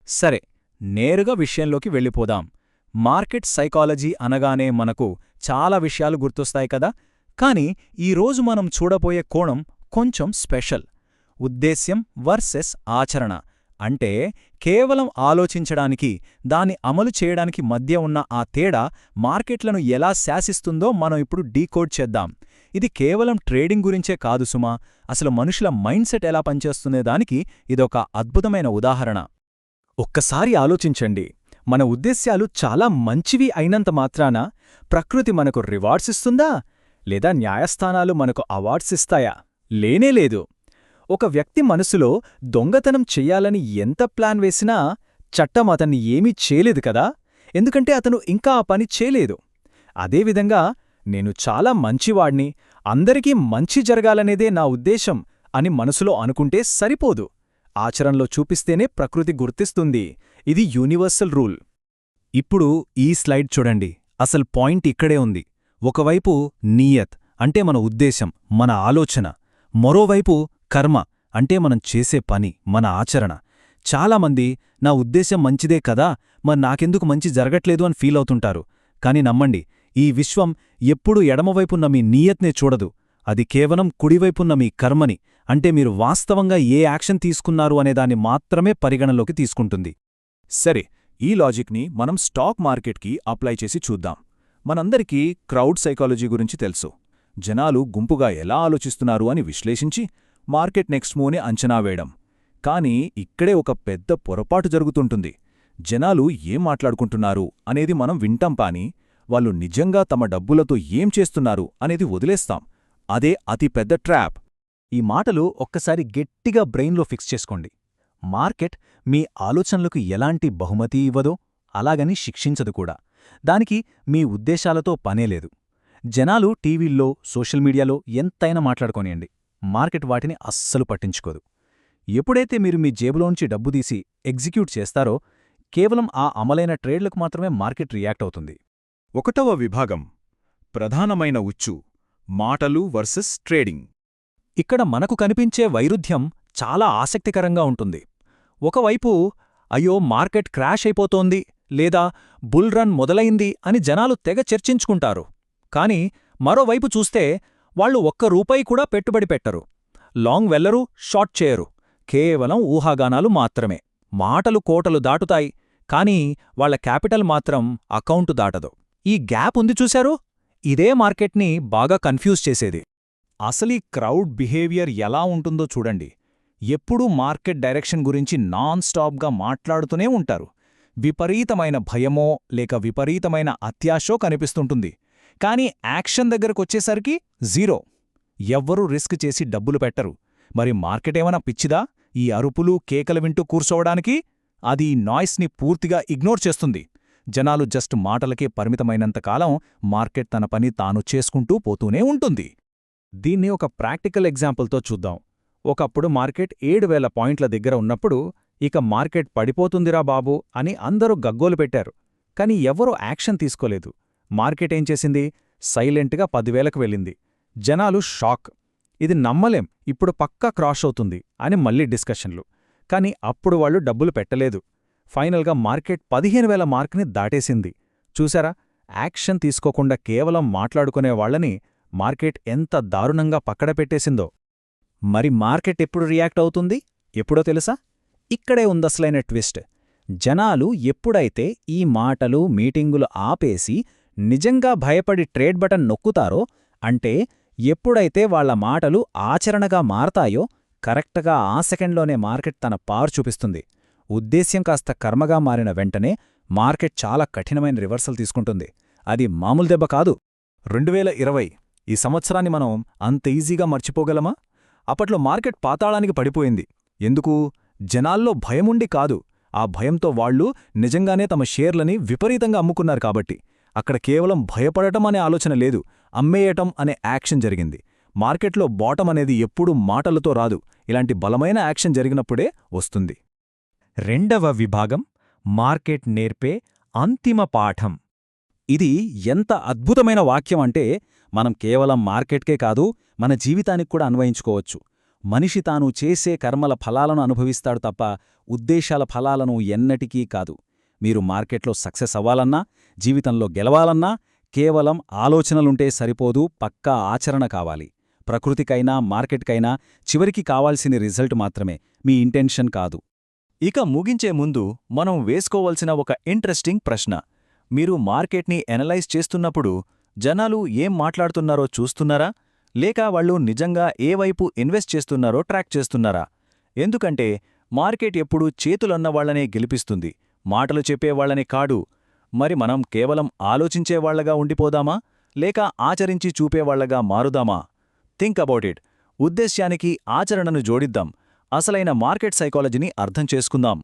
సరే, నేరుగా విషయంలోకి వెళ్ళిపోదాం. మార్కెట్ సైకాలజీ అనగానే మనకు చాలా విషయాలు గుర్తొస్తాయి కదా. కాని ఈరోజు మనం చూడబోయే కోణం కొంచెం స్పెషల్. ఉద్దేశ్యం వర్సెస్ ఆచరణ. అంటే కేవలం ఆలోచించడానికి, దాన్ని అమలు చేయడానికి మధ్య ఉన్న ఆ తేడా మార్కెట్లను ఎలా శాసిస్తుందో మనం ఇప్పుడు డీకోడ్ చేద్దాం. ఇది కేవలం ట్రేడింగ్ గురించే కాదు సుమా, అసలు మనుషుల మైండ్సెట్ ఎలా పనిచేస్తుందేదానికి ఇదొక అద్భుతమైన ఉదాహరణ. ఒక్కసారి ఆలోచించండి, మన ఉద్దేశ్యాలు చాలా మంచివి అయినంత మాత్రాన ప్రకృతి మనకు రివార్డ్స్ ఇస్తుందా? లేదా న్యాయస్థానాలు మనకు అవార్డ్స్ ఇస్తాయా? లేనేలేదు. ఒక వ్యక్తి మనసులో దొంగతనం చెయ్యాలని ఎంత ప్లాన్ వేసినా చట్టం అతన్ని ఏమీ చేయలేదు కదా, ఎందుకంటే అతను ఇంకా ఆ పని చేయలేదు. అదేవిధంగా నేను చాలా మంచివాణ్ణి, అందరికీ మంచి జరగాలనేదే నా ఉద్దేశం అని మనసులో అనుకుంటే సరిపోదు. ఆచరణలో చూపిస్తేనే ప్రకృతి గుర్తిస్తుంది. ఇది యూనివర్సల్ రూల్. ఇప్పుడు ఈ స్లైడ్ చూడండి, అసలు పాయింట్ ఇక్కడే ఉంది. ఒకవైపు నీయత్ అంటే మన ఉద్దేశం, మన ఆలోచన. మరోవైపు కర్మ అంటే మనం చేసే పని, మన ఆచరణ. చాలామంది నా ఉద్దేశం మంచిదే కదా, మరి నాకెందుకు మంచి జరగట్లేదు అని ఫీల్ అవుతుంటారు. కాని నమ్మండి, ఈ విశ్వం ఎప్పుడూ ఎడమవైపున్న మీ నీయత్నే చూడదు. అది కేవలం కుడివైపున్న మీ కర్మని, అంటే మీరు వాస్తవంగా ఏ యాక్షన్ తీసుకున్నారు అనేదాన్ని మాత్రమే పరిగణలోకి తీసుకుంటుంది. సరే, ఈ లాజిక్ని మనం స్టాక్ మార్కెట్కి అప్లై చేసి చూద్దాం. మనందరికీ క్రౌడ్ సైకాలజీ గురించి తెలుసు. జనాలు గుంపుగా ఎలా ఆలోచిస్తున్నారు అని విశ్లేషించి మార్కెట్ నెక్స్ట్ మూవ్ని అంచనా వేయడం. కానీ ఇక్కడే ఒక పెద్ద పొరపాటు జరుగుతుంటుంది. జనాలు ఏం మాట్లాడుకుంటున్నారు అనేది మనం వింటాం, కానీ వాళ్ళు నిజంగా తమ డబ్బులతో ఏం చేస్తున్నారు అనేది వదిలేస్తాం. అదే అతి పెద్ద ట్రాప్. ఈ మాటలు ఒక్కసారి గట్టిగా బ్రెయిన్లో ఫిక్స్ చేసుకోండి. మార్కెట్ మీ ఆలోచనలకు ఎలాంటి బహుమతి ఇవ్వదో అలాగని శిక్షించదు కూడా. దానికి మీ ఉద్దేశాలతో పనేలేదు. జనాలు టీవీల్లో, సోషల్ మీడియాలో ఎంతైనా మాట్లాడుకోనియండి, మార్కెట్ వాటిని అస్సలు పట్టించుకోదు. ఎప్పుడైతే మీరు మీ జేబులోంచి డబ్బు తీసి ఎగ్జిక్యూట్ చేస్తారో, కేవలం ఆ అమలైన ట్రేడ్లకు మాత్రమే మార్కెట్ రియాక్ట్ అవుతుంది. 1వ విభాగం, ప్రధానమైన ఉచ్చు, మాటలు వర్సెస్ ట్రేడింగ్. ఇక్కడ మనకు కనిపించే వైరుధ్యం చాలా ఆసక్తికరంగా ఉంటుంది. ఒకవైపు అయ్యో మార్కెట్ క్రాష్ అయిపోతోంది లేదా బుల్ రన్ మొదలైంది అని జనాలు తెగ చర్చించుకుంటారు. కాని మరోవైపు చూస్తే వాళ్లు ₹1 కూడా పెట్టుబడి పెట్టరు, లాంగ్ వెళ్లరు, షార్ట్ చేయరు. కేవలం ఊహాగానాలు మాత్రమే. మాటలు కోటలు దాటుతాయి, కానీ వాళ్ల క్యాపిటల్ మాత్రం అకౌంటు దాటదు. ఈ గ్యాప్ ఉంది చూశారు, ఇదే మార్కెట్ని బాగా కన్ఫ్యూజ్ చేసేది. అసలీ క్రౌడ్ బిహేవియర్ ఎలా ఉంటుందో చూడండి. ఎప్పుడూ మార్కెట్ డైరెక్షన్ గురించి నాన్ స్టాప్గా మాట్లాడుతూనే ఉంటారు. విపరీతమైన భయమో లేక విపరీతమైన అత్యాశో కనిపిస్తుంటుంది. కానీ యాక్షన్ దగ్గరకొచ్చేసరికి జీరో. ఎవ్వరూ రిస్క్ చేసి డబ్బులు పెట్టరు. మరి మార్కెటేమన్నా పిచ్చిదా ఈ అరుపులు కేకలు వింటూ కూర్చోవడానికి? అది నాయిస్ని పూర్తిగా ఇగ్నోర్ చేస్తుంది. జనాలు జస్ట్ మాటలకే పరిమితమైనంతకాలం మార్కెట్ తన పని తాను చేసుకుంటూ పోతూనే ఉంటుంది. దీన్ని ఒక ప్రాక్టికల్ ఎగ్జాంపుల్తో చూద్దాం. ఒకప్పుడు మార్కెట్ 7,000 పాయింట్ల దగ్గర ఉన్నప్పుడు ఇక మార్కెట్ పడిపోతుందిరా బాబూ అని అందరూ గగ్గోలు పెట్టారు. కాని ఎవ్వరూ యాక్షన్ తీసుకోలేదు. మార్కెట్ ఏం చేసింది? సైలెంట్గా 10,000కు వెళ్ళింది. జనాలు షాక్. ఇది నమ్మలేం, ఇప్పుడు పక్కా క్రాష్ అవుతుంది అని మళ్ళీ డిస్కషన్లు. కాని అప్పుడు వాళ్ళు డబ్బులు పెట్టలేదు. ఫైనల్గా మార్కెట్ 15,000 మార్క్ని దాటేసింది. చూశారా, యాక్షన్ తీసుకోకుండా కేవలం మాట్లాడుకునే వాళ్లని మార్కెట్ ఎంత దారుణంగా పక్కడపెట్టేసిందో. మరి మార్కెట్ ఎప్పుడు రియాక్ట్ అవుతుంది? ఎప్పుడో తెలుసా? ఇక్కడే ఉందసలైన ట్విస్ట్. జనాలు ఎప్పుడైతే ఈ మాటలు, మీటింగులు ఆపేసి నిజంగా భయపడి ట్రేడ్ బటన్ నొక్కుతారో, అంటే ఎప్పుడైతే వాళ్ల మాటలు ఆచరణగా మారతాయో, కరెక్ట్గా ఆ సెకండ్లోనే మార్కెట్ తన పార్ చూపిస్తుంది. ఉద్దేశ్యం కాస్త కర్మగా మారిన వెంటనే మార్కెట్ చాలా కఠినమైన రివర్సల్ తీసుకుంటుంది. అది మామూలు దెబ్బ కాదు. 2020 ఈ సంవత్సరాన్ని మనం అంత ఈజీగా మర్చిపోగలమా? అప్పట్లో మార్కెట్ పాతాళానికి పడిపోయింది. ఎందుకు? జనాల్లో భయముండి కాదు. ఆ భయంతో వాళ్లు నిజంగానే తమ షేర్లని విపరీతంగా అమ్ముకున్నారు కాబట్టి. అక్కడ కేవలం భయపడటం అనే ఆలోచన లేదు, అమ్మేయటం అనే యాక్షన్ జరిగింది. మార్కెట్లో బాటం అనేది ఎప్పుడూ మాటలతో రాదు, ఇలాంటి బలమైన యాక్షన్ జరిగినప్పుడే వస్తుంది. 2వ విభాగం, మార్కెట్ నేర్పే అంతిమ పాఠం. ఇది ఎంత అద్భుతమైన వాక్యం అంటే మనం కేవలం మార్కెట్కే కాదు, మన జీవితానికి కూడా అన్వయించుకోవచ్చు. మనిషి తాను చేసే కర్మల ఫలాలను అనుభవిస్తాడు తప్ప ఉద్దేశాల ఫలాలను ఎన్నటికీ కాదు. మీరు మార్కెట్లో సక్సెస్ అవ్వాలన్నా, జీవితంలో గెలవాలన్నా కేవలం ఆలోచనలుంటే సరిపోదు, పక్కా ఆచరణ కావాలి. ప్రకృతికైనా మార్కెట్కైనా చివరికి కావాల్సిన రిజల్ట్ మాత్రమే, మీ ఇంటెన్షన్ కాదు. ఇక ముగించే ముందు మనం వేసుకోవలసిన ఒక ఇంట్రెస్టింగ్ ప్రశ్న. మీరు మార్కెట్ని ఎనలైజ్ చేస్తున్నప్పుడు జనాలు ఏం మాట్లాడుతున్నారో చూస్తున్నారా? లేక వాళ్ళు నిజంగా ఏ వైపు ఇన్వెస్ట్ చేస్తున్నారో ట్రాక్ చేస్తున్నారా? ఎందుకంటే మార్కెట్ ఎప్పుడూ చేతులన్నవాళ్లనే గెలిపిస్తుంది, మాటలు చెప్పేవాళ్లనే కాడు. మరి మనం కేవలం ఆలోచించేవాళ్లగా ఉండిపోదామా, లేక ఆచరించి చూపేవాళ్లగా మారుదామా? Think about it. ఉద్దేశ్యానికి ఆచరణను జోడిద్దాం. అసలైన మార్కెట్ సైకాలజీని అర్థం చేసుకుందాం.